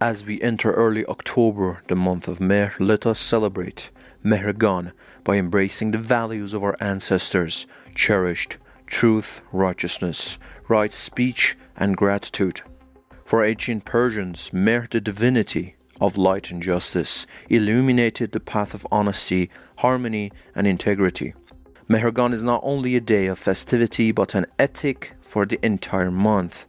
As we enter early October, the month of Mehr, let us celebrate Mehrgan by embracing the values of our ancestors, cherished truth, righteousness, right speech, and gratitude. For ancient Persians, Mehr, the divinity of light and justice, illuminated the path of honesty, harmony, and integrity. Mehrgan is not only a day of festivity but an ethic for the entire month,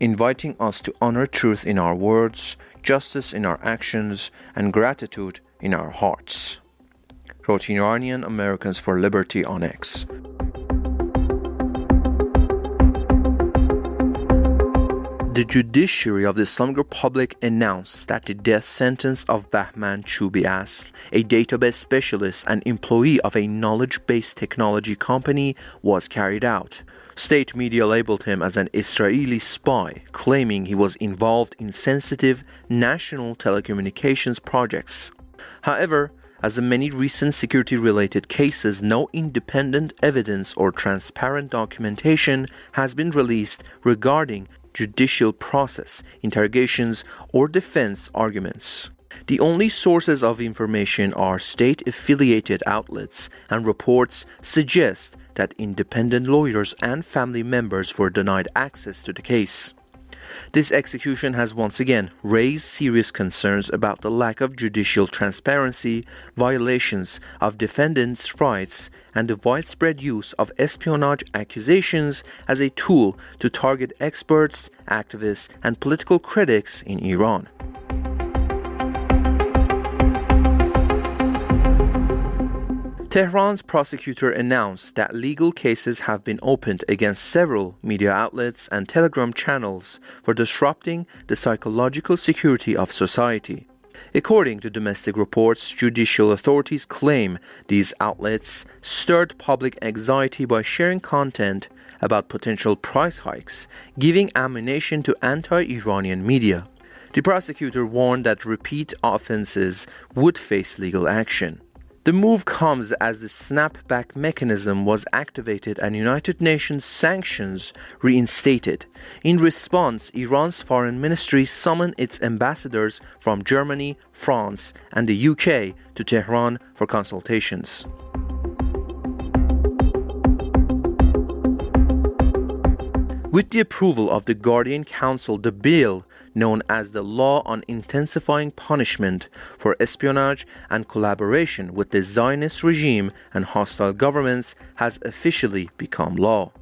inviting us to honor truth in our words, justice in our actions, and gratitude in our hearts. Wrote Iranian Americans for Liberty on X. The judiciary of the Islamic Republic announced that the death sentence of Bahman Choubi Asl, a database specialist and employee of a knowledge-based technology company, was carried out. State media labeled him as an Israeli spy, claiming he was involved in sensitive national telecommunications projects. However, as in many recent security-related cases, no independent evidence or transparent documentation has been released regarding judicial process, interrogations, or defense arguments. The only sources of information are state-affiliated outlets, and reports suggest that independent lawyers and family members were denied access to the case. This execution has once again raised serious concerns about the lack of judicial transparency, violations of defendants' rights, and the widespread use of espionage accusations as a tool to target experts, activists, and political critics in Iran. Tehran's prosecutor announced that legal cases have been opened against several media outlets and Telegram channels for disrupting the psychological security of society. According to domestic reports, judicial authorities claim these outlets stirred public anxiety by sharing content about potential price hikes, giving ammunition to anti-Iranian media. The prosecutor warned that repeat offenses would face legal action. The move comes as the snapback mechanism was activated and United Nations sanctions reinstated. In response, Iran's foreign ministry summoned its ambassadors from Germany, France, and the UK to Tehran for consultations. With the approval of the Guardian Council, the bill known as the Law on Intensifying Punishment for Espionage and Collaboration with the Zionist Regime and Hostile Governments has officially become law.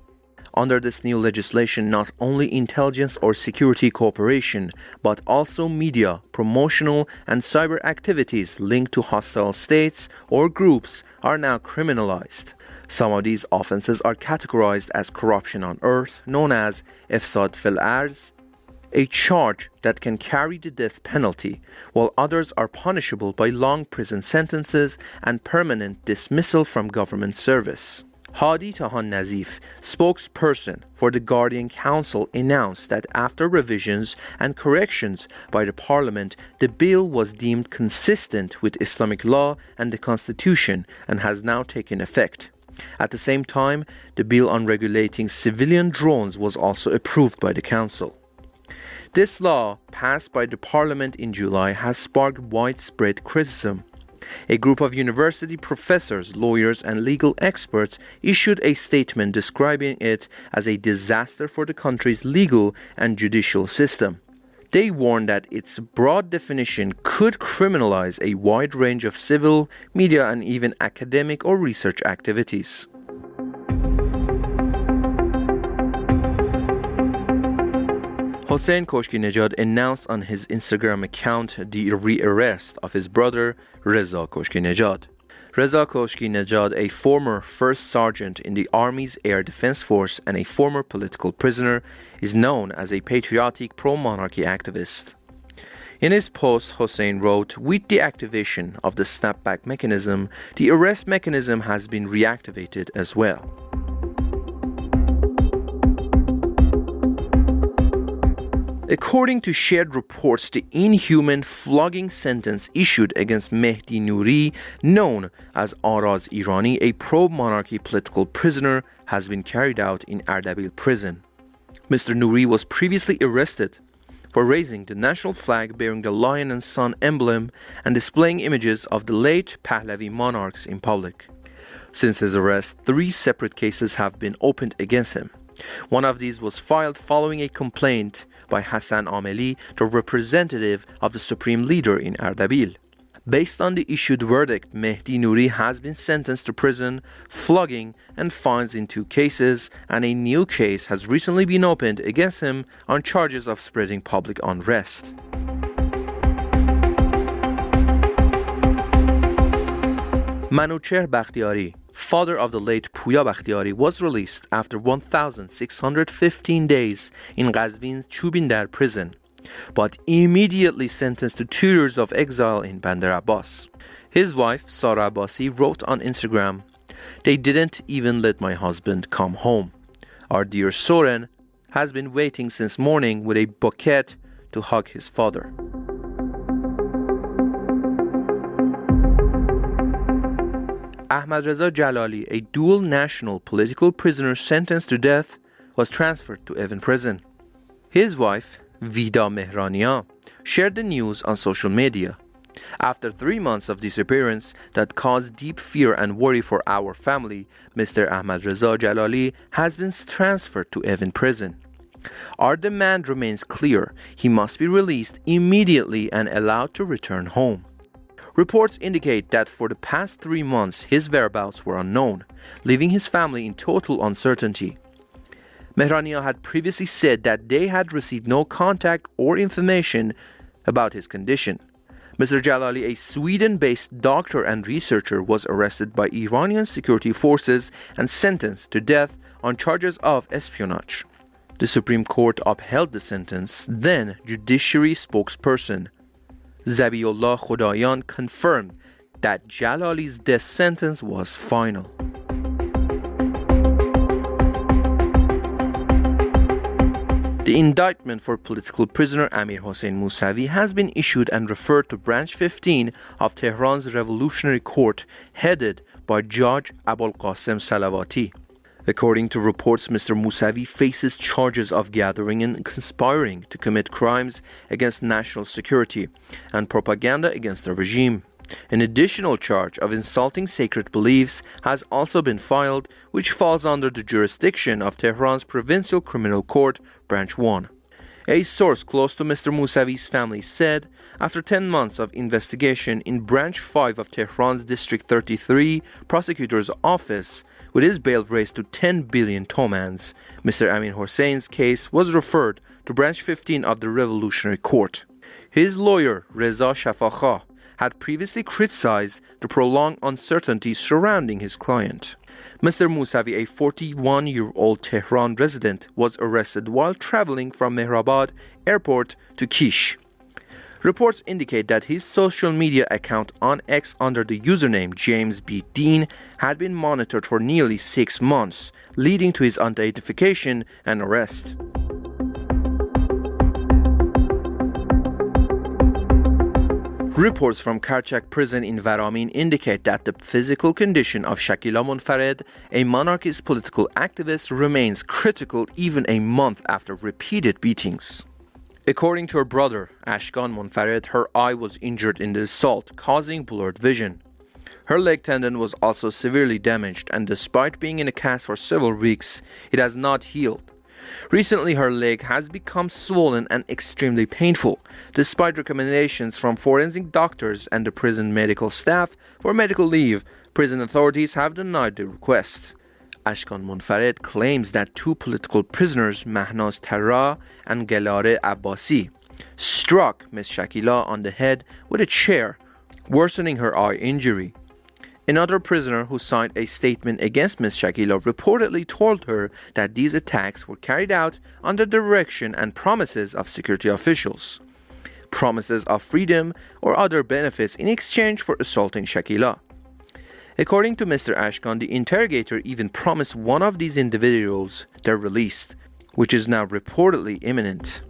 Under this new legislation, not only intelligence or security cooperation, but also media, promotional, and cyber activities linked to hostile states or groups are now criminalized. Some of these offenses are categorized as corruption on earth, known as Ifsad fil Arz, a charge that can carry the death penalty, while others are punishable by long prison sentences and permanent dismissal from government service. Hadi Tahan Nazif, spokesperson for the Guardian Council, announced that after revisions and corrections by the parliament, the bill was deemed consistent with Islamic law and the constitution and has now taken effect. At the same time, the bill on regulating civilian drones was also approved by the council. This law, passed by the parliament in July, has sparked widespread criticism. A group of university professors, lawyers, and legal experts issued a statement describing it as a disaster for the country's legal and judicial system. They warned that its broad definition could criminalize a wide range of civil, media, and even academic or research activities. Hossein Koshkinejad announced on his Instagram account the re-arrest of his brother Reza Koshkinejad. Reza Koshkinejad, a former first sergeant in the Army's Air Defense Force and a former political prisoner, is known as a patriotic pro-monarchy activist. In his post, Hossein wrote, "With the activation of the snapback mechanism, the arrest mechanism has been reactivated as well." According to shared reports, the inhuman flogging sentence issued against Mehdi Nouri, known as Araz Irani, a pro-monarchy political prisoner, has been carried out in Ardabil prison. Mr. Nouri was previously arrested for raising the national flag bearing the lion and sun emblem and displaying images of the late Pahlavi monarchs in public. Since his arrest, 3 separate cases have been opened against him. One of these was filed following a complaint by Hassan Ameli, the representative of the supreme leader in Ardabil. Based on the issued verdict, Mehdi Nouri has been sentenced to prison, flogging, and fines in 2 cases, and a new case has recently been opened against him on charges of spreading public unrest. Manucher Bakhtiari, father of the late Puya Bakhtiari, was released after 1,615 days in Qazvin's Chubindar prison, but immediately sentenced to 2 years of exile in Bandar Abbas. His wife, Sara Abbasi, wrote on Instagram, "They didn't even let my husband come home. Our dear Soren has been waiting since morning with a bouquet to hug his father." Ahmad Reza Jalali, a dual national political prisoner sentenced to death, was transferred to Evin prison. His wife, Vida Mehrania, shared the news on social media. After 3 months of disappearance that caused deep fear and worry for our family, Mr. Ahmad Reza Jalali has been transferred to Evin prison. Our demand remains clear. He must be released immediately and allowed to return home. Reports indicate that for the past 3 months, his whereabouts were unknown, leaving his family in total uncertainty. Mehrania had previously said that they had received no contact or information about his condition. Mr. Jalali, a Sweden-based doctor and researcher, was arrested by Iranian security forces and sentenced to death on charges of espionage. The Supreme Court upheld the sentence. Then, judiciary spokesperson Zabiullah Khodayan confirmed that Jalali's death sentence was final. The indictment for political prisoner Amir Hossein Mousavi has been issued and referred to Branch 15 of Tehran's Revolutionary Court, headed by Judge Abul Qasim Salavati. According to reports, Mr. Mousavi faces charges of gathering and conspiring to commit crimes against national security and propaganda against the regime. An additional charge of insulting sacred beliefs has also been filed, which falls under the jurisdiction of Tehran's Provincial Criminal Court, Branch 1. A source close to Mr. Mousavi's family said, after 10 months of investigation in Branch 5 of Tehran's District 33 Prosecutor's Office, with his bail raised to 10 billion tomans, Mr. Amir Hossein's case was referred to Branch 15 of the Revolutionary Court. His lawyer, Reza Shafakha, had previously criticized the prolonged uncertainty surrounding his client. Mr. Mousavi, a 41-year-old Tehran resident, was arrested while traveling from Mehrabad airport to Kish. Reports indicate that his social media account on X under the username James B. Dean had been monitored for nearly 6 months, leading to his identification and arrest. Reports from Karchak prison in Varamin indicate that the physical condition of Shakila Monfared, a monarchist political activist, remains critical even a month after repeated beatings. According to her brother, Ashkan Monfared, her eye was injured in the assault, causing blurred vision. Her leg tendon was also severely damaged, and despite being in a cast for several weeks, it has not healed. Recently, her leg has become swollen and extremely painful. Despite recommendations from forensic doctors and the prison medical staff for medical leave, prison authorities have denied the request. Ashkan Monfared claims that 2 political prisoners, Mahnaz Tarra and Gelare Abbasi, struck Ms. Shakila on the head with a chair, worsening her eye injury. Another prisoner who signed a statement against Ms. Shakila reportedly told her that these attacks were carried out under the direction and promises of security officials, promises of freedom or other benefits in exchange for assaulting Shakila. According to Mr. Ashkan, the interrogator even promised one of these individuals their release, which is now reportedly imminent.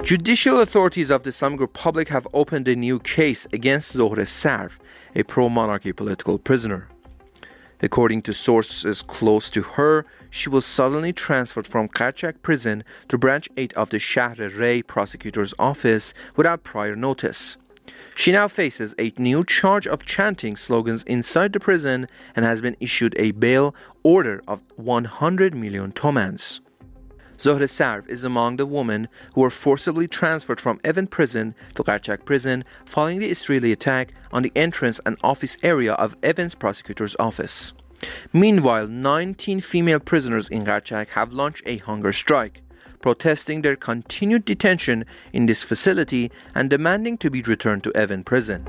Judicial authorities of the Islamic Republic have opened a new case against Zohre Sarv, a pro-monarchy political prisoner. According to sources close to her, she was suddenly transferred from Karchak prison to Branch 8 of the Shahr Ray prosecutor's office without prior notice. She now faces a new charge of chanting slogans inside the prison and has been issued a bail order of 100 million tomans. Zohre Sarv is among the women who were forcibly transferred from Evin prison to Karchak prison following the Israeli attack on the entrance and office area of Evin's prosecutor's office. Meanwhile, 19 female prisoners in Karchak have launched a hunger strike, protesting their continued detention in this facility and demanding to be returned to Evin prison.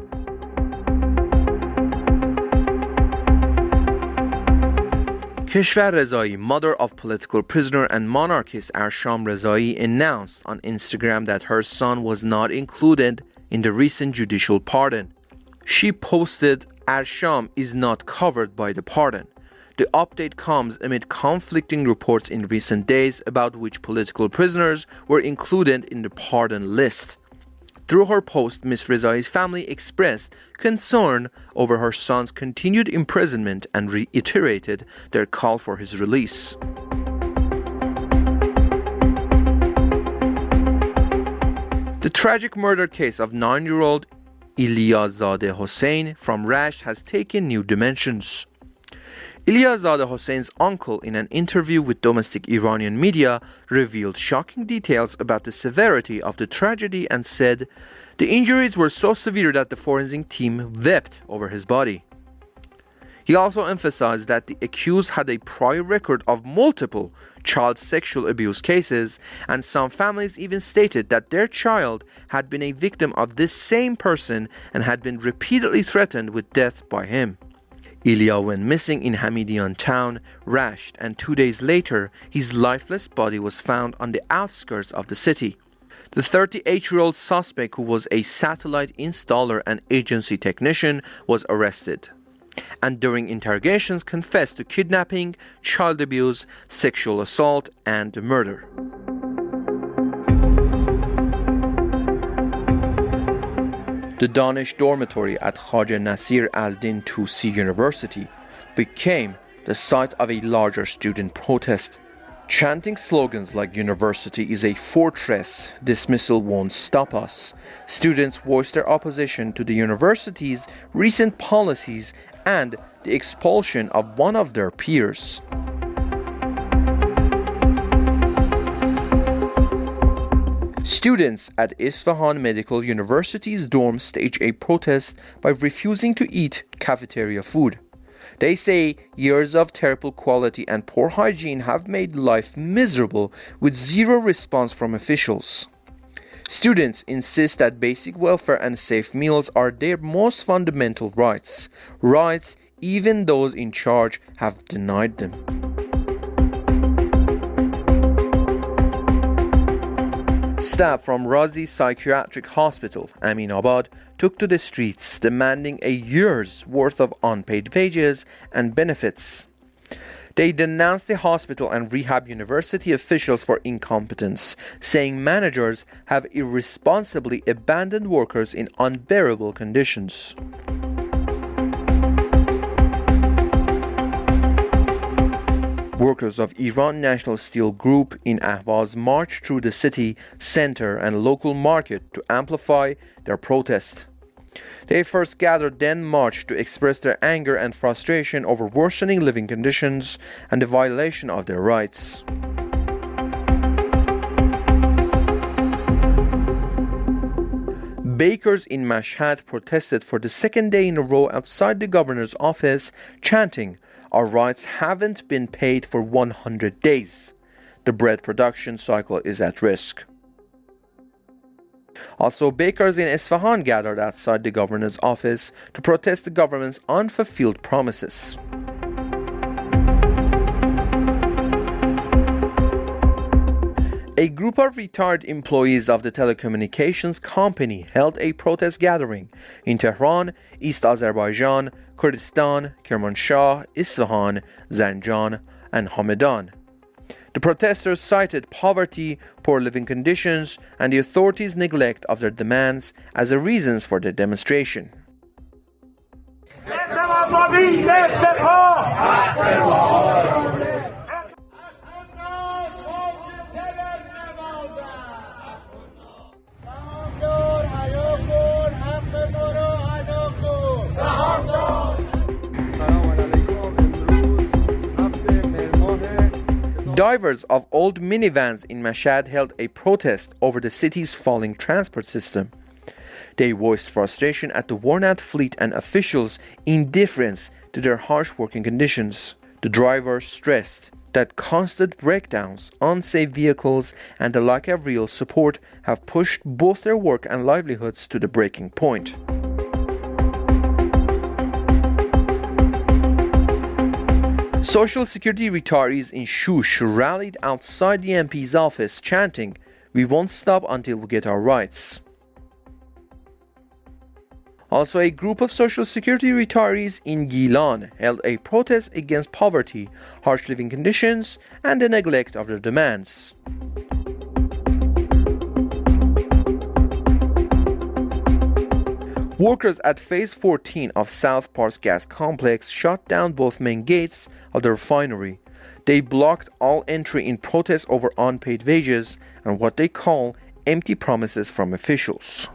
Keshvar Rezai, mother of political prisoner and monarchist Arsham Rezai, announced on Instagram that her son was not included in the recent judicial pardon. She posted, "Arsham is not covered by the pardon." The update comes amid conflicting reports in recent days about which political prisoners were included in the pardon list. Through her post, Ms. Rezai's family expressed concern over her son's continued imprisonment and reiterated their call for his release. The tragic murder case of 9-year-old Iliazadeh Hossein from Rasht has taken new dimensions. Iliazadeh Hossein's uncle, in an interview with domestic Iranian media, revealed shocking details about the severity of the tragedy and said the injuries were so severe that the forensic team wept over his body. He also emphasized that the accused had a prior record of multiple child sexual abuse cases, and some families even stated that their child had been a victim of this same person and had been repeatedly threatened with death by him. Ilya went missing in Hamidian town, Rasht, and 2 days later, his lifeless body was found on the outskirts of the city. The 38-year-old suspect, who was a satellite installer and agency technician, was arrested, and during interrogations confessed to kidnapping, child abuse, sexual assault, and murder. The Danish dormitory at Khaja Nasir al-Din Tusi University became the site of a larger student protest. Chanting slogans like "University is a fortress, dismissal won't stop us," students voiced their opposition to the university's recent policies and the expulsion of one of their peers. Students at Isfahan Medical University's dorm staged a protest by refusing to eat cafeteria food. They say years of terrible quality and poor hygiene have made life miserable, with zero response from officials. Students insist that basic welfare and safe meals are their most fundamental rights, rights even those in charge have denied them. Staff from Razi Psychiatric Hospital, Aminabad, took to the streets demanding a year's worth of unpaid wages and benefits. They denounced the hospital and rehab university officials for incompetence, saying managers have irresponsibly abandoned workers in unbearable conditions. Workers of Iran National Steel Group in Ahvaz marched through the city center and local market to amplify their protest. They first gathered, then marched to express their anger and frustration over worsening living conditions and the violation of their rights. Bakers in Mashhad protested for the second day in a row outside the governor's office, chanting, "Our rights haven't been paid for 100 days. The bread production cycle is at risk." Also, bakers in Isfahan gathered outside the governor's office to protest the government's unfulfilled promises. A group of retired employees of the telecommunications company held a protest gathering in Tehran, East Azerbaijan, Kurdistan, Kermanshah, Isfahan, Zanjan, and Hamadan. The protesters cited poverty, poor living conditions, and the authorities' neglect of their demands as the reasons for the demonstration. اتومبیل سپاه Drivers of old minivans in Mashhad held a protest over the city's falling transport system. They voiced frustration at the worn-out fleet and officials' indifference to their harsh working conditions. The drivers stressed that constant breakdowns, unsafe vehicles, and the lack of real support have pushed both their work and livelihoods to the breaking point. Social Security retirees in Shush rallied outside the MP's office chanting, "We won't stop until we get our rights." Also, a group of Social Security retirees in Gilan held a protest against poverty, harsh living conditions, and the neglect of their demands. Workers at Phase 14 of South Pars Gas Complex shut down both main gates of the refinery. They blocked all entry in protest over unpaid wages and what they call empty promises from officials.